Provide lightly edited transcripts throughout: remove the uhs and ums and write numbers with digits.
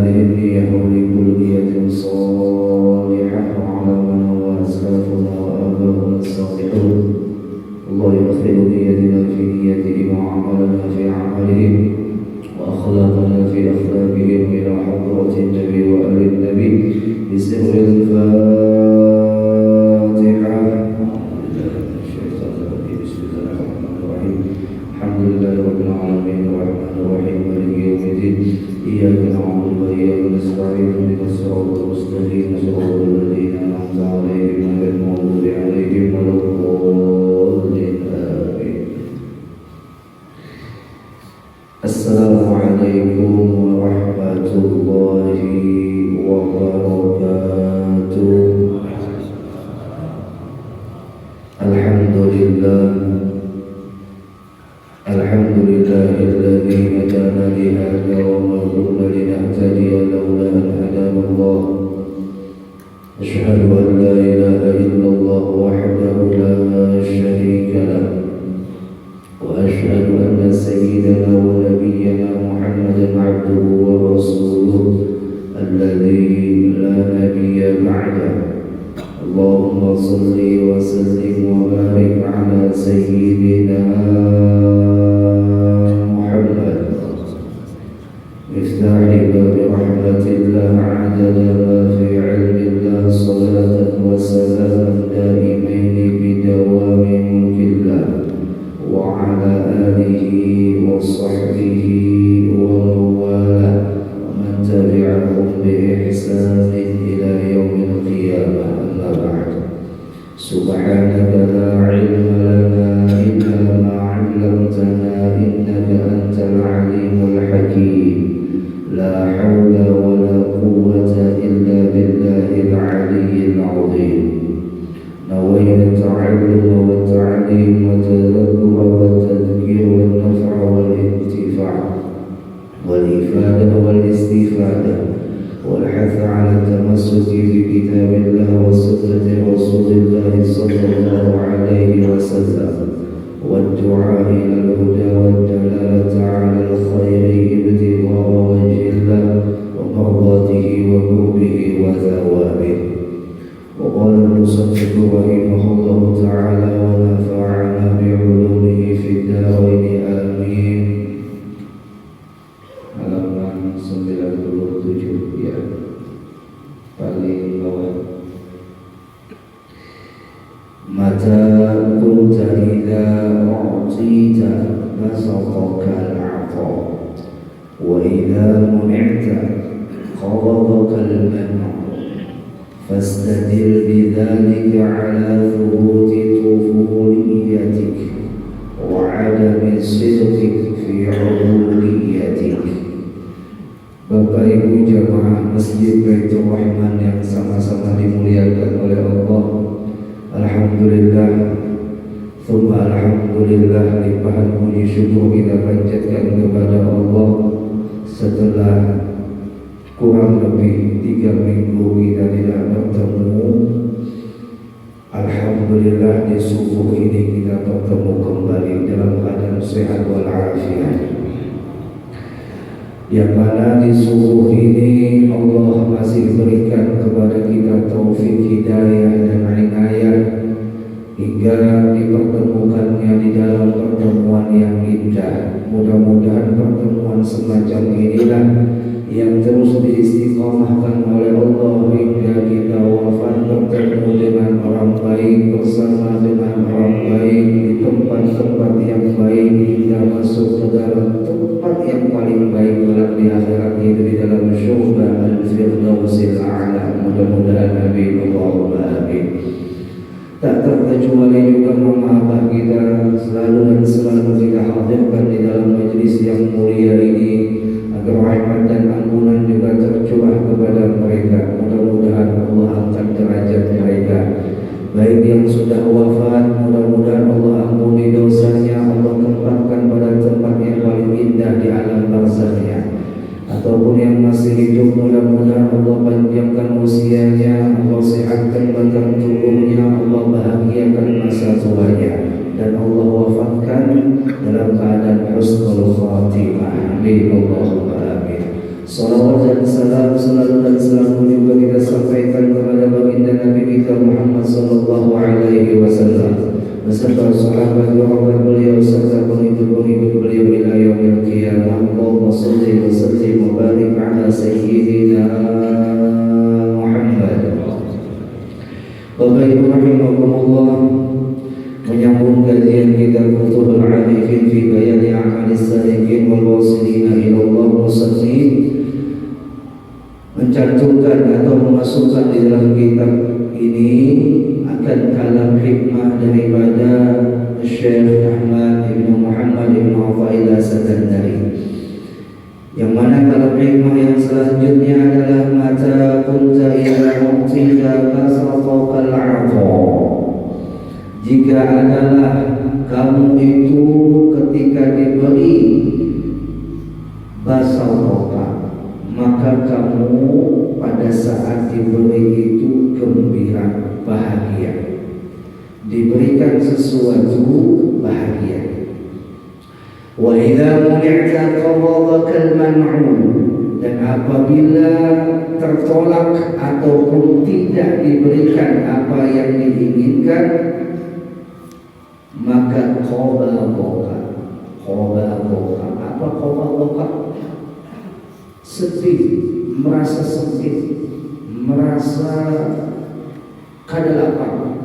النية ولكل نية صالحة وعلى من هو أسلافنا وآباؤنا الصالحون. الله يدخل نيتنا في نيتهم وعملنا في عملهم وأخلاقنا في أخلاقهم إلى حضرة النبي وآل النبي بسر الفاتحة. بسم الله الرحمن الرحيم. الحمد لله رب العالمين الرحمن الرحيم مالك يوم الدين إياك نعبد وإياك نستعين اهدنا الصراط المستقيم صراط الذين أنعمت عليهم غير المغضوب عليهم ولا الضالين آمين. السلام عليكم ورحمة الله وبركاته. الحمد لله الذي هدانا لهذا وما كنا لنهتدي لولا أن هدانا الله. أشهد أن لا إله إلا الله وحده لا شريك له، وأشهد أن سيدنا ونبينا محمدا عبده ورسوله الذي لا نبي بعده. اللهم صل وسلم وبارك على سيدنا محمد مفتاح باب رحمة الله عدد ما في علم الله صلاة وسلاما دائمين بدوام ملك الله وعلى آله وصحبه ومن والاه ومن تبعهم بإحسان إلى يوم القيامة. أما بعد، سبحانك لا علم لنا إلا ما علمتنا إنك أنت العليم الحكيم. لا حول ولا قوة إلا بالله العلي العظيم. نويت التعلم والتعليم والتذكر والتذكير والنفع والانتفاع والإفادة والاستفادة والحث على التمسك بكتاب الله وسنة رسول الله صلى الله عليه وسلم والدعاء إلى الهدى والدلالة على الخير ابتغاء وجه الله ومرضاته وقربه وثوابه. وقال المصنف رحمه الله تعالى ونفعنا بعلومه في الدارين آمين. Halaman 97 ya, paling bawah. Mata kunta idza u'tita basataka al-'ata wa idza mun'ita qabadaka al-man'. فاستدل بذلك على ثبوت طفوليتك وعدم صدقك في عبوديتك. Bapak Ibu jamaah Masjid Baitur Rahman yang sama-sama dimuliakan oleh Allah, alhamdulillah, tsumma alhamdulillah, limpahan puji syukur kita panjatkan kepada Allah setelah kurang lebih 3 minggu kita tidak bertemu. Alhamdulillah di subuh ini kita bertemu kembali dalam keadaan sehat walafiat. Yang mana di subuh ini Allah masih berikan kepada kita taufik hidayah dan inayah hingga dipertemukannya di dalam pertemuan yang indah. Mudah-mudahan pertemuan semacam inilah yang terus diistiqomahkan oleh Allah hingga kita wafat bertemu dengan orang baik, bersama dengan orang baik di tempat-tempat yang baik hingga masuk ke dalam tempat yang paling baik kelak di akhirat, yaitu di dalam syurga al-firdausil a'la. Mudah-mudahan amin, Allahumma amin. Tak terkecuali juga mama abah kita selalu kita hadirkan di dalam majlis yang mulia ini agar rahmat dan ampunan juga tercurah kepada mereka. Mudah-mudahan Allah angkat derajat mereka, baik yang sudah wafat, mudah-mudahan Allah ampuni dosanya, Allah tempatkan pada tempat yang paling indah di alam barzakhnya, ataupun yang masih hidup, mudah-mudahan Allah panjangkan usianya, Allah sehatkan batang tubuhnya, Allah bahagiakan masa tuanya, dan Allah wafatkan dalam keadaan husnul khatimah. Amin, Allahumma amin. Salawat dan salam selalu dan selalu juga kita sampaikan kepada baginda Nabi kita Muhammad sallallahu alaihi wasallam beserta sahabat sahabat beliau serta pengikut-pengikut beliau ila yaumil qiyamah. Allahumma shalli wa sallim wa barik ala sayyidina Muhammad. Bapak Ibu rahimakumullah, menyambung kajian kitab Futuhul Arifin fi bayani a'malis salihin wal wasilina ila Allah musannif mencantumkan atau memasukkan di dalam kitab ini akan kalam hikmah daripada Syekh Ahmad Ibn Muhammad Ibn Athaillah Sakandari, yang mana kalam hikmah yang selanjutnya adalah mata kunta idza mu'tida basataqal 'afa. Jika adalah kamu itu ketika diberi basataqah, maka kamu pada saat diberi itu gembira, bahagia, diberikan sesuatu bahagia. Wa idza mu'ta qadabakal man'u, dan apabila tertolak ataupun tidak diberikan apa yang diinginkan, maka qadabaka. Apa qadabaka? Sedih, merasa sempit, merasa kada lapar.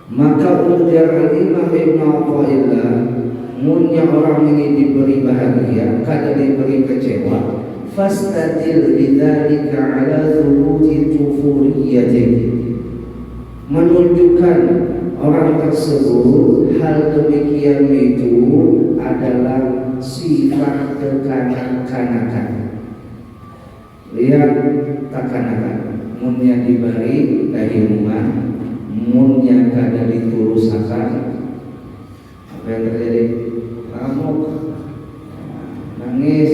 Maka ujar Imam Ibn Athaillah, munnya orang ini diberi bahagia, kada diberi kecewa, fastadil bidzalika ala thubuti tufuriyatin, menunjukkan orang tersebut hal demikian itu adalah sifat kekanak-kanakan. Lihat kekanak-kanakan, munnya diberi dahiruman, munnya kada diturusakan, apa yang terjadi? Ngamuk, nangis,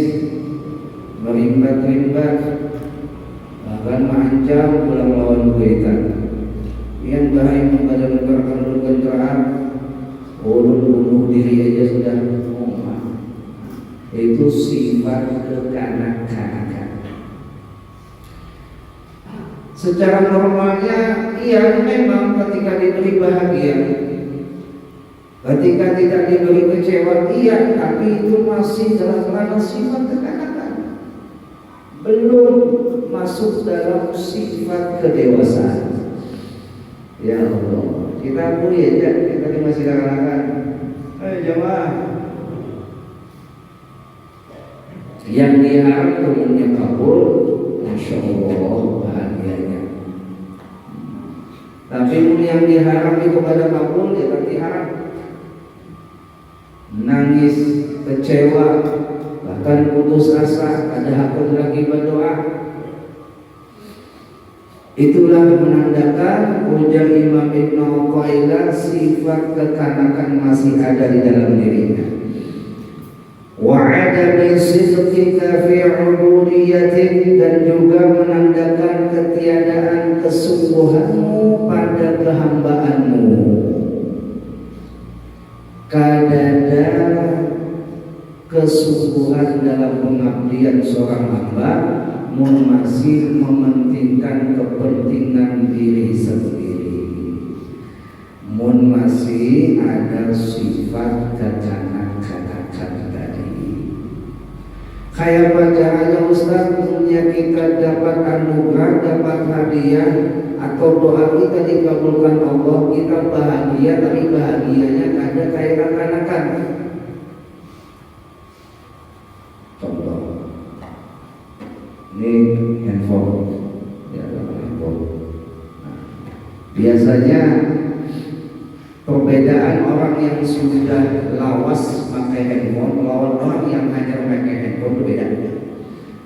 merimbat-rimbat, bahkan mengancam pulang lawan kuitan. Yang bahaya mengadakan kendaraan, bunuh diri aja sudah ngomong. Itu sifat kekanak-kanakan. Secara normalnya, iya memang ketika diberi bahagia, ketika tidak diberi kecewa, iya, tapi itu masih dalam ranah sifat kekanakan, belum masuk dalam sifat kedewasaan. Ya Allah, kita akui aja, kita ini masih kekanakan. Jemaah, yang diharap umumnya kabul, Masya Allah bahagianya. Tapi yang diharap itu pada kabul, ya tapi harap nangis, kecewa, bahkan putus asa, ada hakun lagi berdoa. Itulah menandakan ujar Imam Ibn Athaillah sifat kekanakan masih ada di dalam dirinya. Wa adami sidqika fi ubudiyatin, dan juga menandakan ketiadaan kesungguhanmu pada kehambaanmu. Kadada kesungguhan dalam pengabdian seorang hamba, masih mementingkan kepentingan diri sendiri, masih ada sifat kekanak-kanakan tadi. Kayak bacaannya Ustaz, punya kita dapat anugerah, dapat hadiah, atau doa kita dikabulkan Allah, kita bahagia, tapi bahagianya ada kayak kekanakan. Ini handphone, ya handphone. Nah, biasanya perbedaan orang yang sudah lawas pakai handphone lawan orang yang hanya pakai handphone berbeda.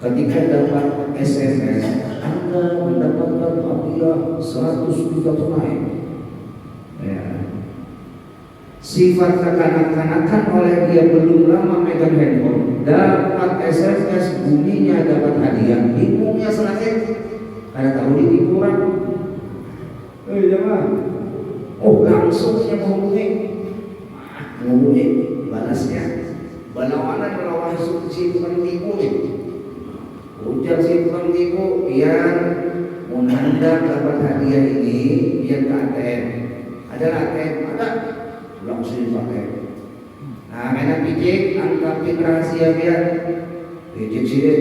Ketika dapat SMS, Anda mendapatkan hadiah 100 juta tunai. Ya. Sifat kekanak-kanakan oleh dia belum lama megang handphone, dapat SMS bunyinya dapat hadiah, bingungnya selesai karena tahu ditipu orang. Jangan, oh langsung dia menghubungi balasnya, berlawanan melawan suci bukan tipu nih. Ujar si tukang ibu, biar Anda dapat hadiah ini, biar ke ATM. Ada ATM? Ada. Langsung dipakai. Nah, kena pijik, angkat pin rahasia biar pijik sini.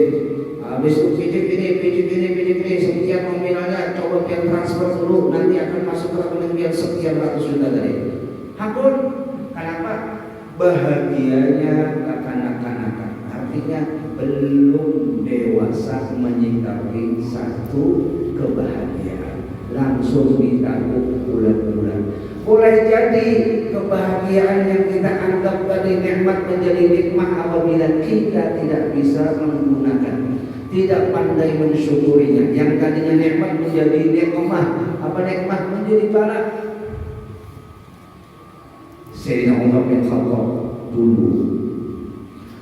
Habis itu pijik ini, sekian nominalnya, coba biar transfer dulu, nanti akan masuk ke rekening biar sekian ratus juta tadi. Hakun, kenapa? Bahagianya kekanak-kanakan, artinya belum dewasa menyikapi satu kebahagiaan, langsung ditanggung bulan-bulan. Boleh jadi kebahagiaan yang kita anggap tadi nikmat menjadi nikmat apabila kita tidak bisa menggunakan, tidak pandai mensyukurinya. Yang tadinya nikmat menjadi nikmah, apa nikmat menjadi bala. Sayyidina Umar bin Khattab dulu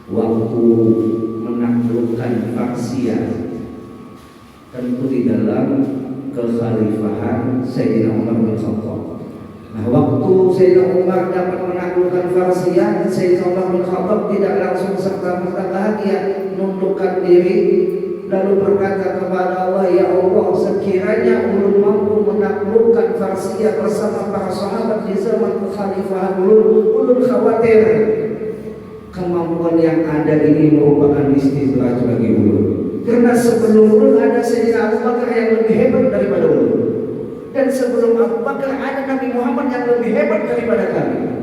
waktu menaklukkan Persia, tentu di dalam kekhalifahan Sayyidina Umar bin Khattab. Nah, waktu Sayyidina Umar dapat menaklukkan Persia, Sayyidina Umar bin Khattab tidak langsung serta-merta bahagia, menundukkan diri lalu berkata kepada Allah, ya Allah, sekiranya ulun mampu menaklukkan Persia bersama para sahabat di zaman kekhalifahan ulun khawatir kemampuan yang ada ini merupakan istidraj bagi ulun, karena sebelum ulun ada Sayyidina Abu Bakar yang lebih hebat daripada ulun, dan sebelum Abu Bakar ada Nabi Muhammad yang lebih hebat daripada kami.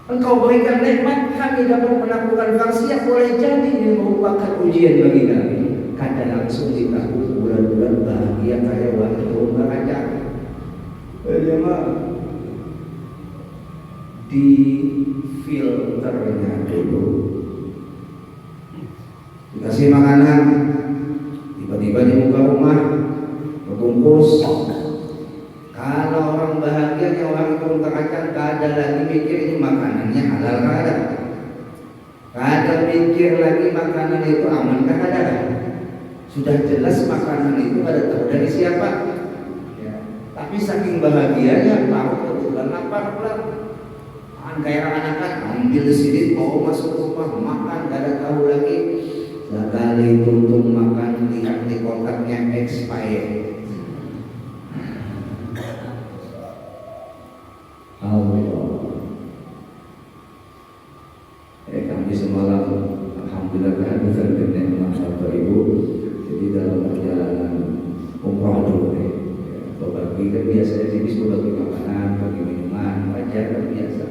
Engkau berikan nikmat, kami dapat menaklukkan Persia, boleh jadi ini merupakan ujian bagi kami. Kata langsung ditakluk bulan-bulan bahagia kayak waktu turun kaca. Jemaah, di filternya dulu dikasih makanan, tiba-tiba di muka rumah berbungkus. Kalau orang bahagia yang orang turun ke kacang, gak ada lagi mikir ini makanannya halal kah ada, gak ada mikir lagi makanan itu aman kah ada. Sudah jelas makanan itu ada tahu dari siapa ya. Tapi saking bahagianya tahu kebetulan lapar pulang, kayak anak-anak ambil sedikit mau masuk rumah makan, gak ada tahu lagi. Sekali tuntung makan lihat di kotaknya expired. Kami semalam alhamdulillah kehadiran nikmat Bapak Ibu. Jadi dalam perjalanan umrah dulu berbagi kan biasanya jenis berbagi makanan, bagi minuman, wajar kan biasa.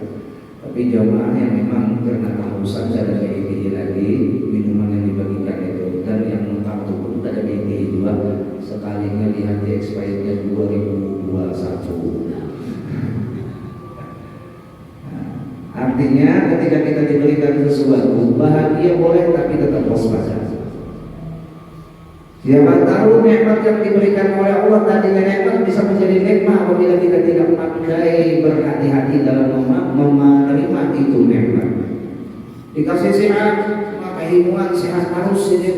Tapi jamaah yang memang karena kehausan dan BITI lagi minuman yang dibagikan itu, dan yang lengkap itu pun ada BITI juga, sekalinya lihat di expirednya 2021. Artinya ketika kita diberikan sesuatu bahagia boleh, tapi tetap waspada. Siapa tahu nikmat yang diberikan oleh Allah tadinya nikmat bisa menjadi nikmat apabila kita tidak pandai berhati-hati dalam menerima itu nikmat. Dikasih sehat, maka himungan sehat harus ini.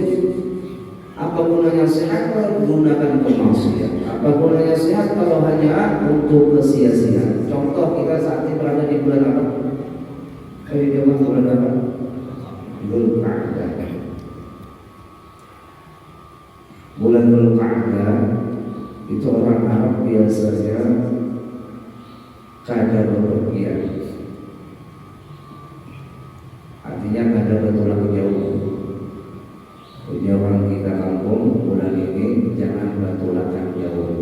Apa gunanya sehat kalau gunakan kemaksiatan? Apa gunanya sehat kalau hanya untuk kesia-siaan? Contoh kita saat ini berada di bulan apa? Di bulan apa? Dzulqa'dah. Bulan Dzulqa'dah itu orang Arab biasanya kada bepergian, artinya kada bertolak jauh. Jadi orang kita kampung bulan ini jangan bertolakan jauh,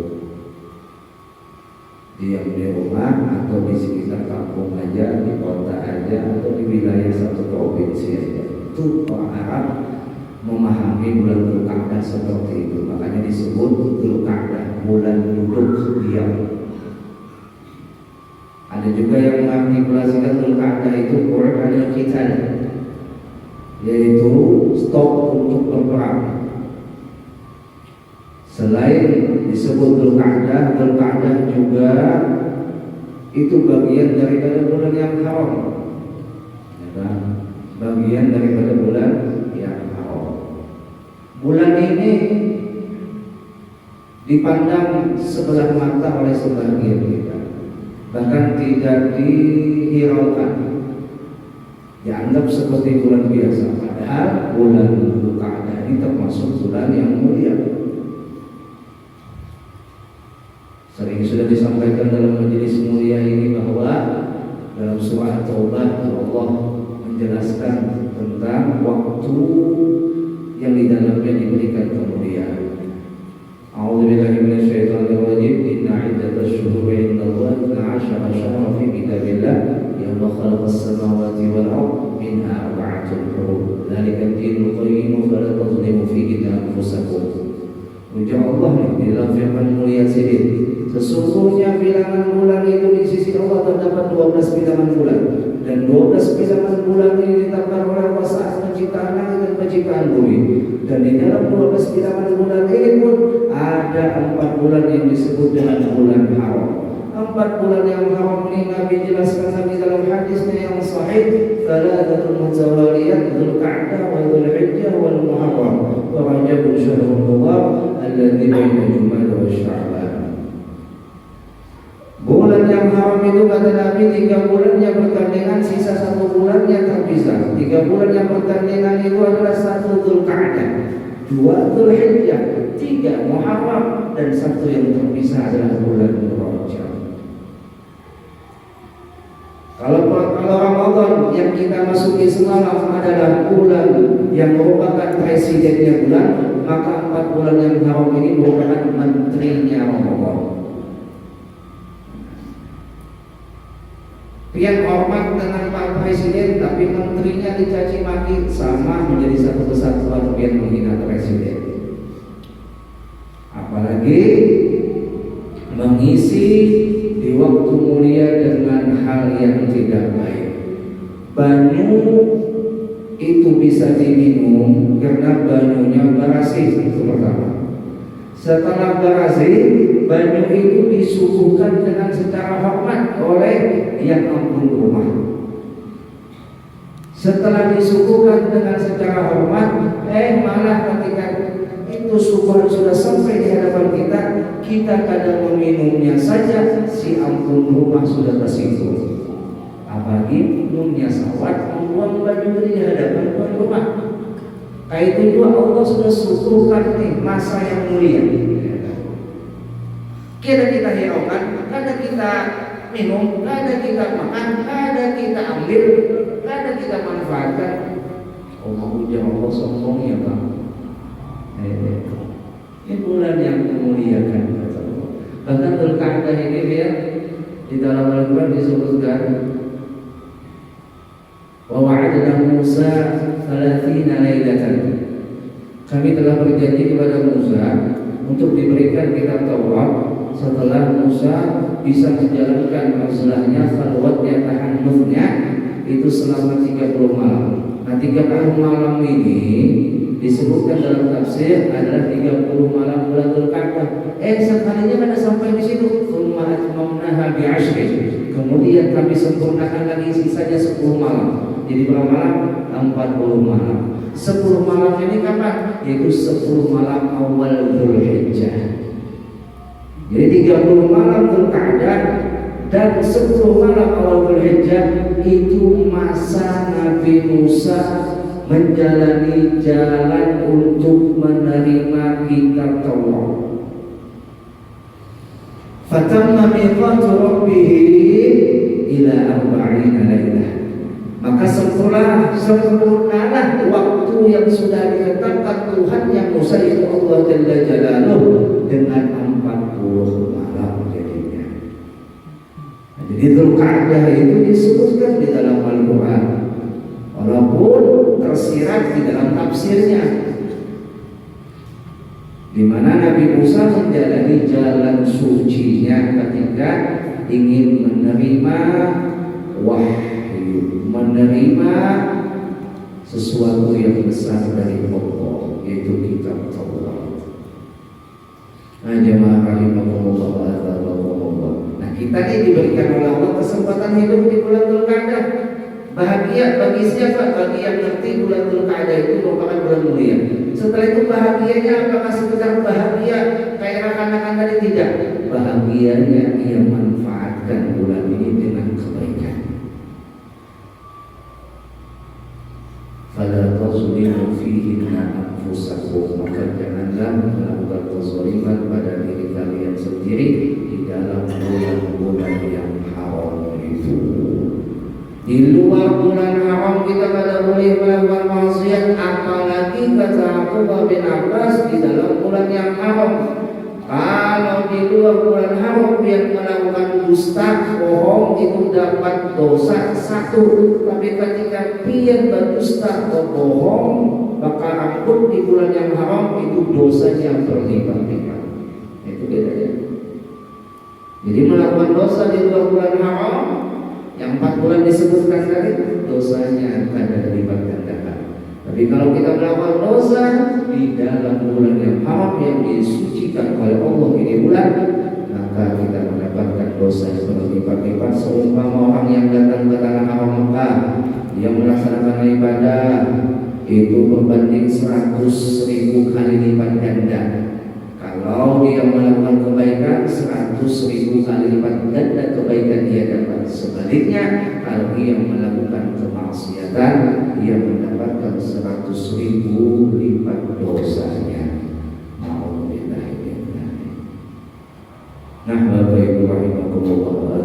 diam di rumah atau di sekitar kampung aja, di kota aja, atau di wilayah satu provinsi aja. Itu orang Arab memahami bulan Dzulqa'dah seperti itu. Makanya disebut Dzulqa'dah, bulan duduk diam. Ada juga yang mengartikulasikan Dzulqa'dah itu Qur'anul Qital, yaitu stop untuk berperang. Selain disebut Dzulqa'dah, Dzulqa'dah juga itu bagian daripada bulan yang haram, ya, bagian daripada bulan yang haram. Bulan ini dipandang sebelah mata oleh sebagian kita, bahkan tidak dihiraukan. dianggap seperti bulan biasa, padahal bulan Dzulqa'dah ini termasuk bulan yang mulia. Sering sudah disampaikan dalam majelis mulia ini bahwa dalam surah Taubah Allah menjelaskan tentang waktu yang di dalamnya diberikan kemuliaan. A'udzubillahi minasyaitonirrajim. Inna 'iddatash shuhuri 'indallahi 12 syahran fi kitabillah yawma khalaqas samawati wal ardh minha arba'atun hurum. Dzalika ad-dinul qayyim fala tadhlimu fihi anfusakum. Ujar Allah di dalam firman mulia sini, sesungguhnya bilangan bulan itu di sisi Allah terdapat 12 bilangan bulan, dan 12 bilangan bulan ini ditetapkan oleh Allah saat penciptaan langit dan penciptaan bumi. Dan di dalam 12 bilangan bulan ini pun ada 4 bulan yang disebut dengan bulan haram. 4 bulan yang haram ini Nabi jelaskan Nabi dalam hadisnya yang sahih, Thalathatul mutawaliyat, Dzulqa'dah wa Dzulhijjah wal Muharram wa Rajabun syahrul mubarak alladzi baina Jumada wa Sya'ban. Bulan yang haram itu kata Nabi 3 bulan yang pertandingan, sisa 1 bulan yang terpisah. 3 bulan yang pertandingan itu adalah 1 Dzulqa'dah, 2 Dzulhijjah, 3 Muharram, dan 1 yang terpisah adalah bulan Rajab. Kalau Ramadan yang kita masuki semalam adalah bulan yang merupakan presidennya bulan, maka 4 bulan yang haram ini merupakan menterinya Ramadan. Pian hormat dengan Pak Presiden, tapi menterinya dicaci maki, sama menjadi satu kesatuan pian menghina Presiden. Apalagi mengisi di waktu mulia dengan hal yang tidak baik. Banyu itu bisa diminum karena banyunya berasih, itu pertama. Setelah berasih, banyu itu disuguhkan dengan secara hormat oleh yang ampun rumah. Setelah disuguhkan dengan secara hormat, malah ketika itu suguhan sudah sampai di hadapan kita, kita kadang meminumnya saja, si ampun rumah sudah tersinggung. Apalagi minumnya sawat, membuang baju di hadapan tuan rumah. Kayak itu juga Allah sudah suguhkan nih masa yang mulia. Kadang kita hiraukan, kadang kita minum, kadang kita makan, kadang kita ambil, kadang kita manfaatkan. Allah ujar Allah sombong ya Bang. Ini bulan yang memuliakan kata Allah. Bahkan Dzulqa'dah ini dia di dalam Al-Quran disebutkan, wa wa'adna Musa 30 lailatan. Kami telah berjanji kepada Musa untuk diberikan kitab Taurat setelah Musa bisa menjalankan masalahnya, khalwatnya, tahannuthnya itu selama 30 malam. Nah 30 malam ini disebutkan dalam tafsir adalah 30 malam bulan Dzulqa'dah. Sekalinya pada sampai di situ, tsumma atmamnaha bi'ashrin. Kemudian kami sempurnakan lagi sisanya 10 malam. Jadi berapa malam? 40 malam. 10 malam ini kapan? Yaitu 10 malam awal Dzulhijjah. Jadi 30 malam Dzulqa'dah dan 10 malam awal Dzulhijjah itu masa Nabi Musa menjalani jalan untuk menerima kitab Taurat. Fatamma miqatu rabbih ila 40 lailah. Maka sempurnalah waktu yang sudah ditetapkan Tuhan yang Musa itu Allah Jalla Jalaluhu dengan 40 malam jadinya. Jadi Dzulqa'dah itu disebutkan di dalam Al-Quran, walaupun tersirat di dalam tafsirnya, di mana Nabi Musa menjalani jalan sucinya ketika ingin menerima wahyu, menerima sesuatu yang besar dari Allah, yaitu kitab Taurat. Nah jemaah rahimahumullah wa azzakumullah. Nah kita ini diberikan oleh Allah kesempatan hidup di bulan Dzulqa'dah. Bahagia bagi siapa? Bagi yang ngerti bulan Dzulqa'dah itu merupakan bulan mulia. Setelah itu bahagianya apakah sekedar bahagia kayak rekan-rekan tadi? Tidak. Bahagianya ia manfaatkan bulan ini dengan kebaikan. fala tazlimu fihinna anfusakum, maka janganlah melakukan kezaliman pada diri kalian sendiri di dalam bulan-bulan yang haram itu. Di luar bulan haram kita pada boleh melakukan maksiat, apalagi kata Abdullah bin Abbas di dalam bulan yang haram. Kalau di luar bulan haram yang melakukan dusta, bohong, itu dapat dosa 1. Tapi ketika dia berdusta atau bohong, maka ampun di bulan yang haram itu dosanya berlipat-lipat. Itu bedanya. Jadi melakukan dosa di luar bulan haram, yang 4 bulan disebutkan tadi, dosanya ada lipat gandakan. Tapi kalau kita melakukan dosa di dalam bulan yang haram yang disucikan oleh Allah ini bulan, maka kita mendapatkan dosa yang berlipat-lipat. Seumpama orang yang datang ke tanah haram Mekah, yang melaksanakan ibadah itu berbanding 100.000 kali lipat ganda. Kalau dia melakukan kebaikan 100.000 kali lipat ganda kebaikan dia dapat. Sebaliknya, kalau dia melakukan kemaksiatan, dia mendapatkan 100.000 lipat dosanya. Nah, Bapak Ibu rahimakumullah,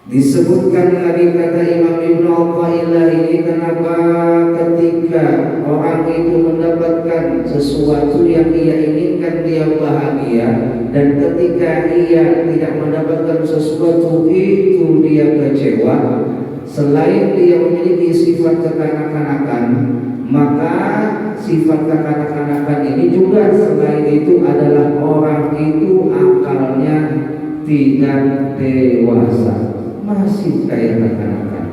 disebutkan dari kata Imam Ibnu Athaillah ini, kenapa ketika orang itu mendapatkan sesuatu yang ia inginkan dia bahagia, dan ketika ia tidak mendapatkan sesuatu itu dia kecewa. Selain dia memiliki sifat kekanak-kanakan, maka sifat kekanak-kanakan ini juga selain itu adalah orang itu akalnya tidak dewasa, masih kayak kekanak-kanakan.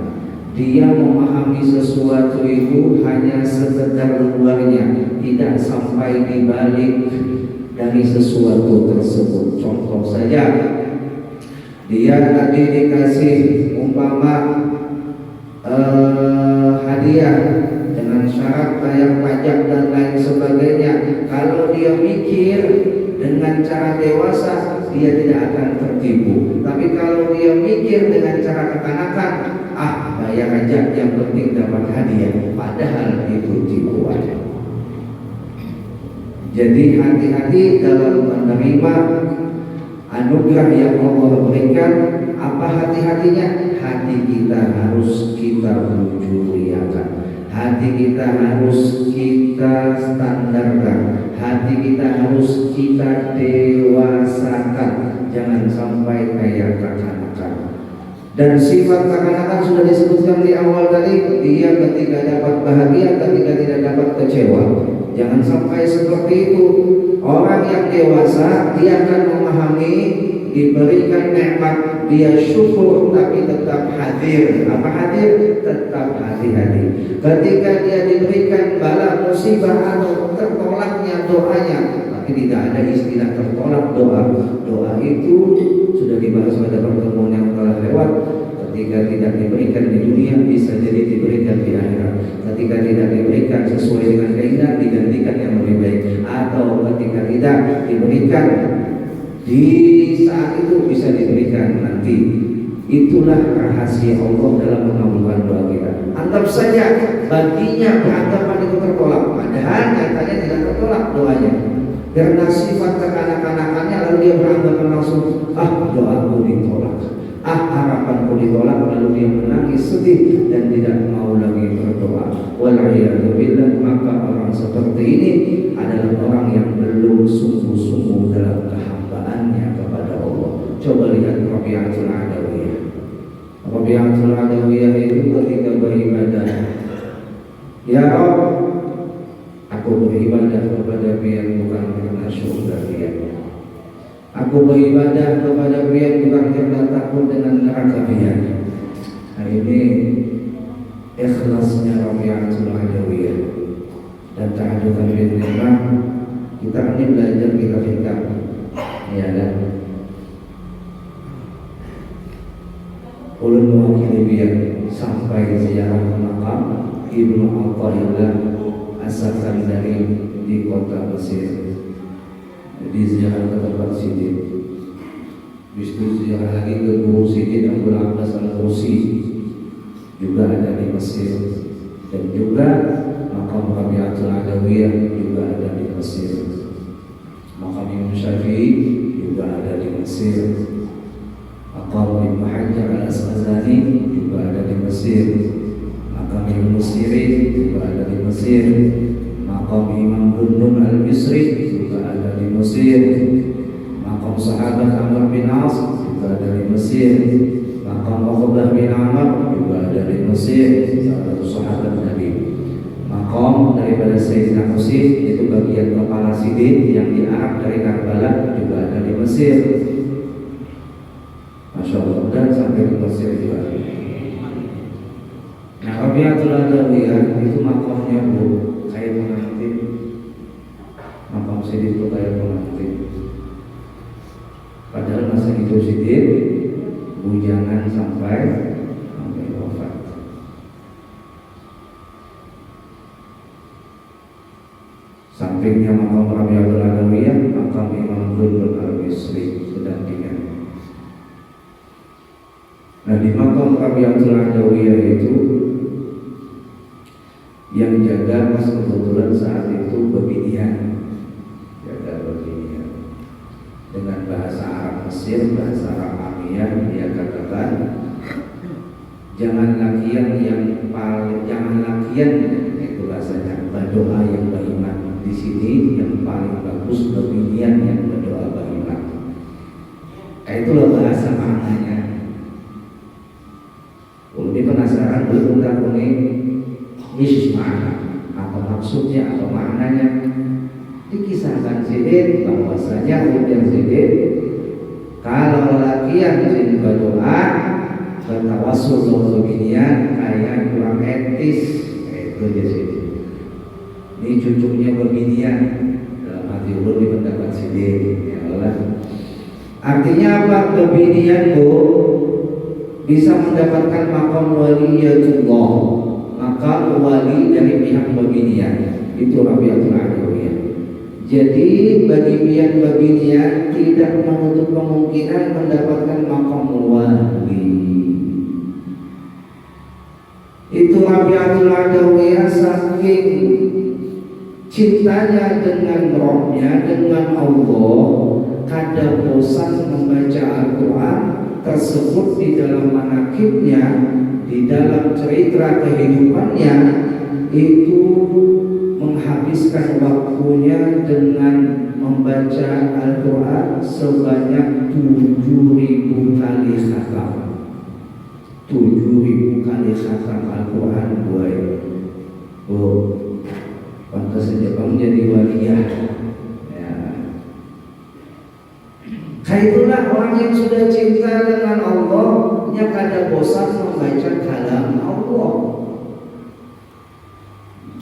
Dia memahami sesuatu itu hanya sekedar luarnya, tidak sampai di balik dari sesuatu tersebut. Contoh saja, dia tadi dikasih umpama hadiah dengan syarat bayar pajak dan lain sebagainya. Kalau dia mikir dengan cara dewasa, dia tidak akan tertipu. Tapi kalau dia mikir dengan cara kekanakan, bayar aja, yang penting dapat hadiah, padahal itu tipuan. Jadi hati-hati dalam menerima anugerah yang Allah berikan. Apa hati-hatinya? Hati kita harus kita muliakan, hati kita harus kita standarkan, hati kita harus kita dewasakan. Jangan sampai kayak kekanakan. Dan sifat kekanakan sudah disebutkan di awal tadi, dia ketika dapat bahagia, ketika tidak dapat kecewa. Jangan sampai seperti itu. Orang yang dewasa, dia akan memahami, diberikan nikmat, dia syukur, tapi tetap hadir. Apa hadir? Tetap hati-hati. Ketika dia diberikan bala musibah atau tertolaknya doanya, tapi tidak ada istilah tertolak doa. Doa itu sudah dibahas pada pertemuan yang telah lewat. Ketika tidak diberikan di dunia, bisa jadi diberikan di akhirat. Ketika tidak diberikan sesuai dengan keinginan, digantikan yang lebih baik. Atau ketika tidak diberikan di saat itu, bisa diberikan nanti. Itulah rahasia Allah dalam mengabulkan doa kita. Anggap saja baginya beranggapan itu tertolak, padahal nyatanya tidak tertolak doanya. Karena sifat kekanak-kanakannya, lalu dia beranggapan langsung, doaku ditolak, harapanku ditolak, lalu dia menangis sedih dan tidak mau lagi berdoa. Wal'iyadzubillah. Maka orang seperti ini adalah orang yang belum sungguh-sungguh dalam kehambaannya kepada Allah. Coba lihat Rabi'atul Adawiyah. Rabi'atul Adawiyah itu ketika beribadah, ya Rabb, aku beribadah kepada Bian bukan karena syurga Bian. Aku beribadah kepada Bian bukan karena takut dengan neraka Bian. Nah, ini ikhlasnya Rabi'atul Adawiyah. Dan ta'adukan bin nikmah, kita ini belajar kita fikah, ya kan? Ulun mewakili Bian sampai ziarah ke makam Ibnu Athaillah As-Sakandari di kota Mesir. Jadi ziarah ke tempat Sidin, habis itu ziarah lagi ke Guru Sidin Abdul Abbas Al-Mursi, juga ada Mesir, dan juga makam Rabi'atul Adawiyah juga ada di Mesir. Makam Imam Syafi'i juga ada di Mesir. Makam Ibnu Hajar al-Asqalani juga ada di Mesir. Makam Ibnu Sirin juga ada di Mesir. Makam Imam Gunun al-Misri juga ada di Mesir. Makam sahabat Amr bin As juga ada di Mesir. Makam Uqbah bin Amr juga ada di Mesir, salah satu sahabat Nabi. Makam daripada Sayyidina Husain, itu bagian kepala sidin yang diarak dari Karbala, juga ada di Mesir. Masya Allah, dan sampai di Mesir juga. Nah, Rabi'atul Adawiyah itu makamnya kayak pengantin. Makam sidin itu kayak pengantin. Padahal masa hidup sidin bujangan sampai wafat. Sampingnya makam Rabi'atul Adawiyah, makam Imam Gunun al-Misri sedampingan. Nah, di makam Rabi'atul Adawiyah itu yang jaga pas kebetulan saat itu Babinian, jaga Babinian. Dengan bahasa Arab Mesir, bahasa Arab Amiyah, dia katakan jangan lakian itu bahasanya berdoa yang beriman. Di sini yang paling bagus Babinian yang berdoa beriman. Itulah bahasa maknanya. Kalau dia penasaran belum tahu nih Yesus mana, apa maksudnya, apa maknanya. Dikisahkan sidin bahwasanya ujian sidin kalau lakian sidin berdoa bertawassul Babinian kayak kurang etis, itu dia sidin. Ini cucunya Babinian dalam hati ulun di pendapat sidin, ya Allah. Artinya apa? Babinian itu bisa mendapatkan makam waliyatullah, makam wali dari pihak Babinian, itu Rabi'atul Adawiyah. Jadi Babinian tidak menutup kemungkinan mendapatkan makam wali. Itu Rabi'atul Adawiyah saking cintanya dengan rohnya, dengan Allah, kada bosan membaca Al-Quran tersebut di dalam manakibnya, di dalam cerita kehidupannya, itu menghabiskan waktunya dengan membaca Al-Quran sebanyak 7.000 kali khatam. 7.000 kali khatam Al-Quran buat. Oh, pantas saja kamu jadi waliyah. Ya. Itulah orang yang sudah cinta dengan Allah, yang kada bosan membaca kalam Allah.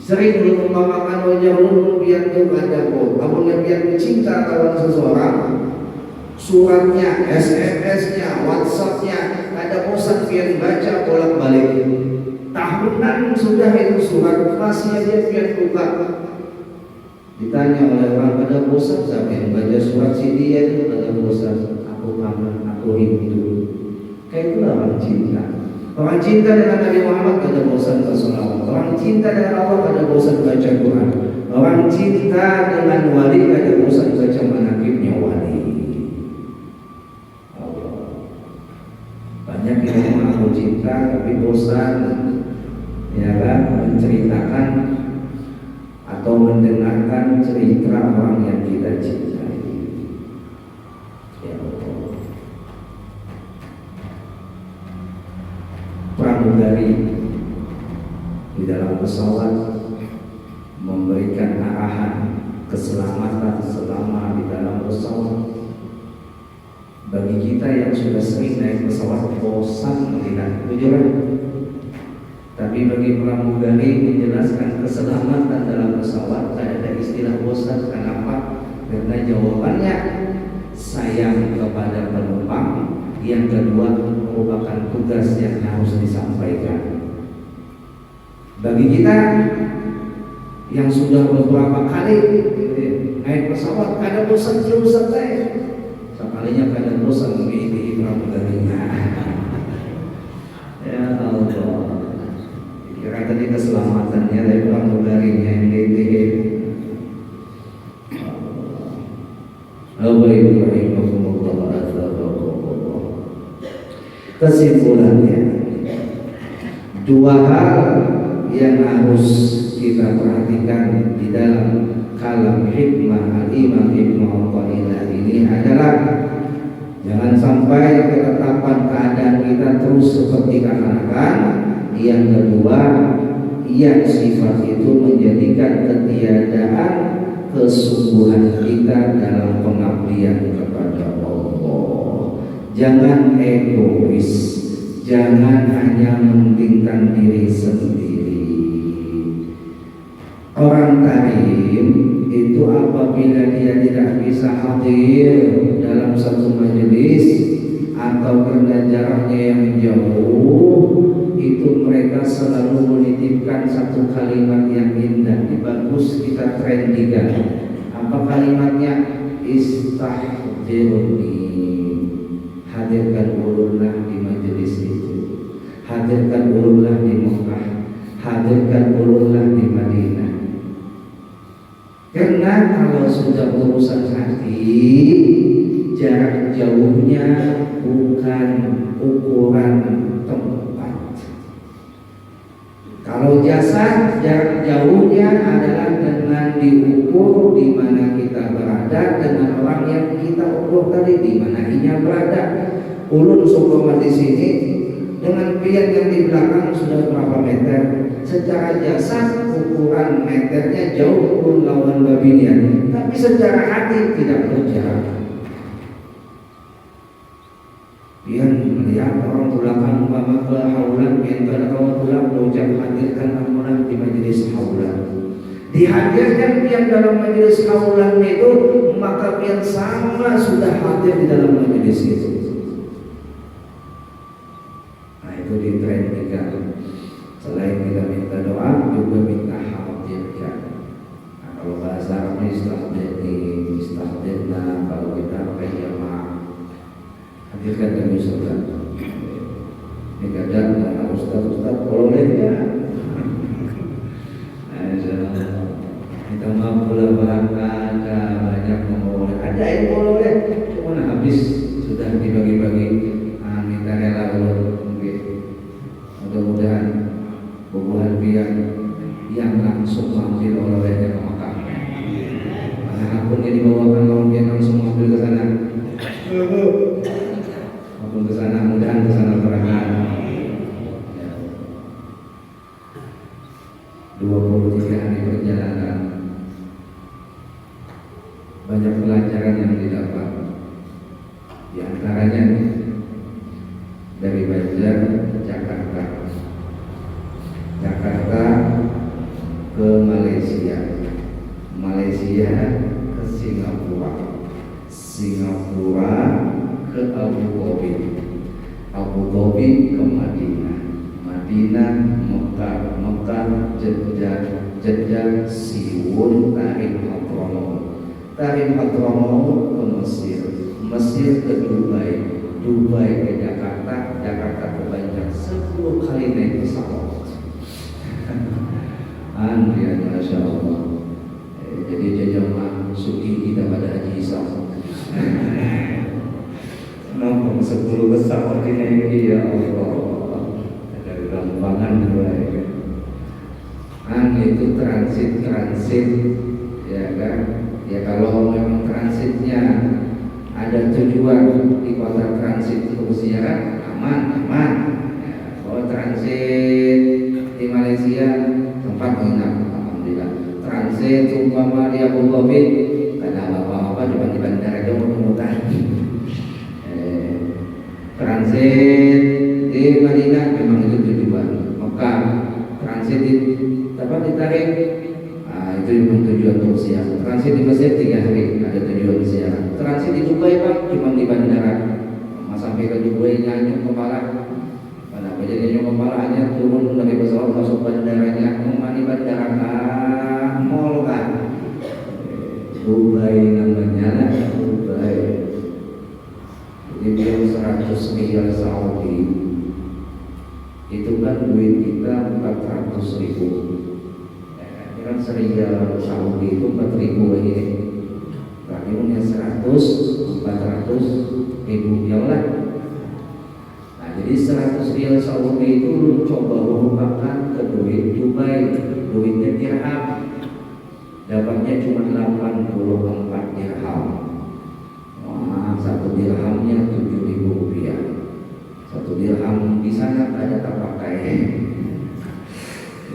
Sering belum memakan wajah ulun biar tu ada kok. Apabila biar cinta kawan seseorang, suratnya, SMS-nya, WhatsApp-nya, ada bosan biar baca bolak-balik. Tahunan sudah itu surat masih dia biar buka. Ditanya oleh orang, ada bosan sampai baca surat si dia itu, ada bosan. Aku kangen, aku rindu. Kayak itulah orang cinta. Orang cinta dengan Nabi Muhammad kada bosan bersolawat. Orang cinta dengan Allah kada bosan baca Quran. Orang cinta dengan wali kada bosan baca manaqibnya wali. Allah. Banyak yang mengaku cinta tapi bosan, ya kan, menceritakan atau mendengarkan cerita orang yang kita cintai. Ya Allah. Pramugari di dalam pesawat memberikan arahan keselamatan selama di dalam pesawat. Bagi kita yang sudah sering naik pesawat bosan melihat tujuan, tapi bagi pramugari menjelaskan keselamatan dalam pesawat tidak ada istilah bosan. Kenapa? Karena jawabannya sayang kepada penumpang. Yang kedua merupakan tugas yang harus disampaikan. Bagi kita yang sudah beberapa kali naik pesawat, kada bosan jurusan saya. Sekalinya kada bosan memilih pramugarinya. Ya Allah. namanya, tapi pramugarinya yang DTH. Kesimpulannya, dua hal yang harus kita perhatikan di dalam kalam hikmah al-imam Ibnu Athaillah ini adalah jangan sampai ketetapan keadaan kita terus seperti kekanakan. Yang kedua, yang sifat itu menjadikan ketiadaan kesungguhan kita dalam pengabdian kepada Allah. Jangan egois, jangan hanya mementingkan diri sendiri. Orang tarim itu apabila dia tidak bisa hadir dalam satu majelis atau karena jaraknya yang jauh, itu mereka selalu menitipkan satu kalimat yang indah. Bagus kita trendikan. Apa kalimatnya? Istahdirni, hadirkan ulunlah di majelis itu, hadirkan ulunlah di Mekah, hadirkan ulunlah di Madinah. Karena kalau sudah urusan hati, jarak jauhnya bukan ukuran tempat. Kalau jasad, jarak jauhnya adalah dengan diukur di mana kita berada dengan orang yang kita ukur tadi, di mana ia berada. Ulun seumpama di sini dengan pian yang di belakang sudah berapa meter. Secara jasad ukuran meternya jauh pun lawan babinya, tapi secara hati tidak berjarak. Pian melihat orang belakang umpama ke haulan, pian pada kawan tulang mengucap hadirkan amunah di majelis haulan. Dihadirkan pian dalam majelis haulan itu, maka pian sama sudah hadir di dalam majelis itu. Nah itu ditrendikan. Selain kita minta doa, juga minta hadirkan. Nah, kalau bahasa Arabnya istahdirna, kalau kita pakai jamaah, hadirkan kami Ustaz. Ini kadang Ustaz bolehnya. Minta maaf pula barangkali banyak ngomong. Ada yang boleh, cuma habis sudah dibagi-bagi. Minta rela ulun. Mudah-mudahan bubuhan biar yang langsung mengambil oleh-olehnya ke Makkah. Mana akun yang dibawakan lawan dia langsung mengambil ke sana. Akun ke sana, mudahan ke sana berangan. 23 hari perjalanan, banyak pelajaran yang didapat. Di antaranya dari Banjar ke Jakarta ke Malaysia, Malaysia ke Singapura, Singapura ke Abu Dhabi, Abu Dhabi ke Madinah, Madinah Mekah, Mekah Jeddah, Jeddah Siwun, Tarim Hadramaut ke Mesir, Mesir ke Dubai, Dubai ke Jakarta, Jakarta ke Banjar. 10 kali naik pesawat. Andian, Masya Allah. Jadi jajamah suki kita pada haji Isam. Nampung 10 pesawat ini, ya Allah. Dari gampangan dua ya. Itu transit, ya kan? Ya kalau memang transitnya ada tujuan di kota transit itu bersiaran, aman. Ya, kalau transit di Malaysia tempat menginap, alhamdulillah. Transit umpama di Abu Dhabi, kada apa-apa cuma di bandara aja muter-muter. Transit di Madinah memang itu tujuan. Mekah transit di dapat ditarik. Itu memang tujuan untuk siang. Transit di Mesir 3 hari ada tujuan siang. Transit di Dubai Pak cuma di bandara. Sampai ke Dubai nyanyuk kepala. Kenapa jadi nyanyuk kepala hanya turun dari pesawat masuk bandaranya. Di bandara mall kan. Dubai namanya lah, Dubai. Jadi biar 100 miliar Saudi itu kan duit kita 400.000. kan serial Saudi itu 4.000 ini. Kami punya 100, 400 ribu ya lah. Nah jadi 100 rial Saudi itu lu coba merupakan ke duit Dubai, duitnya dirham, dapatnya cuma 84 dirham. Wah, 1 dirhamnya 7.000 rupiah. 1 dirham di sana ada tak pakai.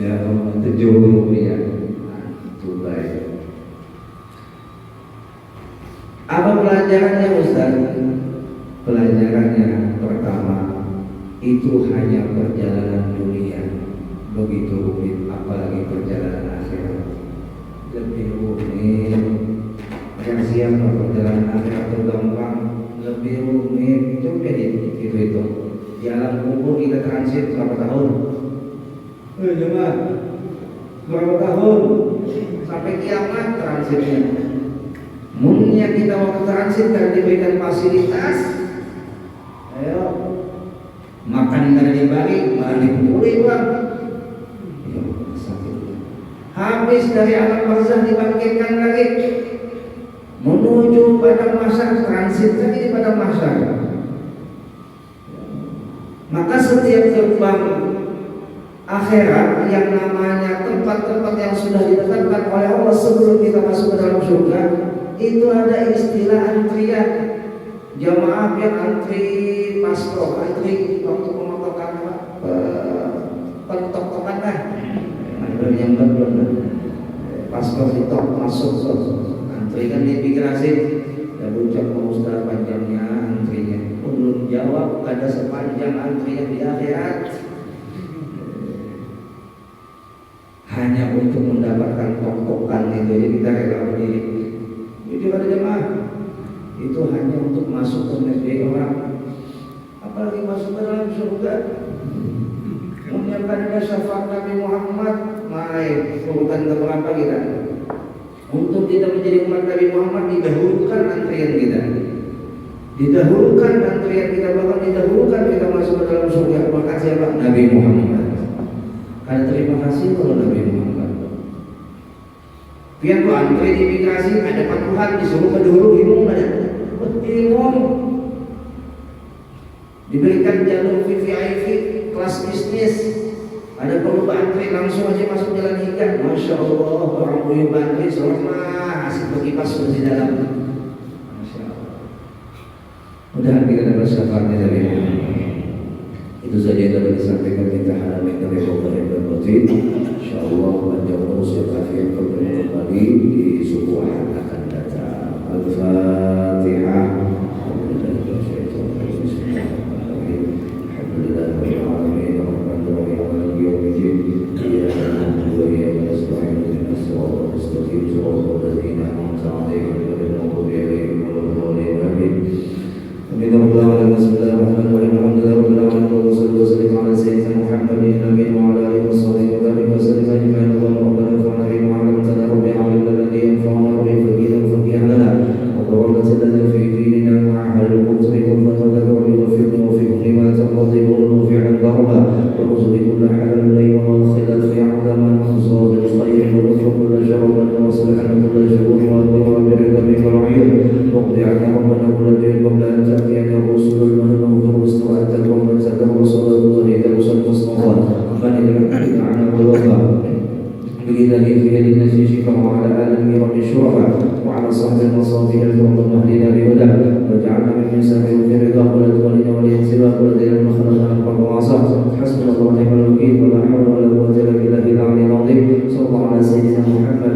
Ya, 7.000 rupiah. Nah, Dubai. Apa pelajarannya Ustaz? Pelajarannya pertama, itu hanya perjalanan dunia, begitu rumit, apalagi perjalanan akhirat lebih rumit. Yang siapa perjalanan akhirat itu gampang, lebih rumit. Coba itu di alam kubur kita transit berapa tahun? Jemaah, berapa tahun? Sampai kiamat transitnya. Mungkin kita waktu transit dan diberikan fasilitas, ayo makan dari dibalik, balik pulih bang. Habis dari alam barzah dibangkitkan lagi, menuju padang mahsyar, transit lagi di padang mahsyar. Maka setiap gerbang akhirat yang namanya tempat-tempat yang sudah ditetapkan oleh Allah sebelum kita masuk ke dalam surga, itu ada istilah antrian. Jamaah yang antri paspor, antri waktu pemotongan pentotokan lah. Ada yang berbeda. Paspor ditok masuk, antri kan di imigrasi. Dan ucap Ustaz panjangnya antrinya. Belum jawab, ada sepanjang antrian di akhirat. Hanya untuk mendapatkan tokokan itu, jadi kita rela berdiri. Jadi pada jemaah itu hanya untuk masuk ke negeri orang, apalagi masuk ke dalam surga. Menyiapkan syafaat Nabi Muhammad, mari urutan keberapa kita? Untuk kita menjadi umat Nabi Muhammad didahulukan antrian kita, didahulukan antrian kita, bahkan didahulukan kita masuk ke dalam surga. Maka siapa? Nabi Muhammad. Karena terima kasih kalau Nabi Muhammad. Biar kau antri di imigrasi ada patuhan disuruh kedulu bingung ada, bingung. Diberikan jalur VVIP kelas bisnis, ada perlu antri langsung aja masuk jalan hingga. Masya Allah, orang punya antri selama asik berkipas sudah di dalam. Masya Allah. Mudah-mudahan kita dapat syafaatnya dari Muhammad. Itu saja yang dapat disampaikan kita hari ini dari Bapak dan Batin. Insyaallah panjang umur sehat afiat kembali di subuh yang akan datang. Al-Fatihah. Hasbunallahu wa ni'mal wakeel, wa la haula wa la quwwata illa billahil aliyyil azim. Sallallahu alaihi wasallam.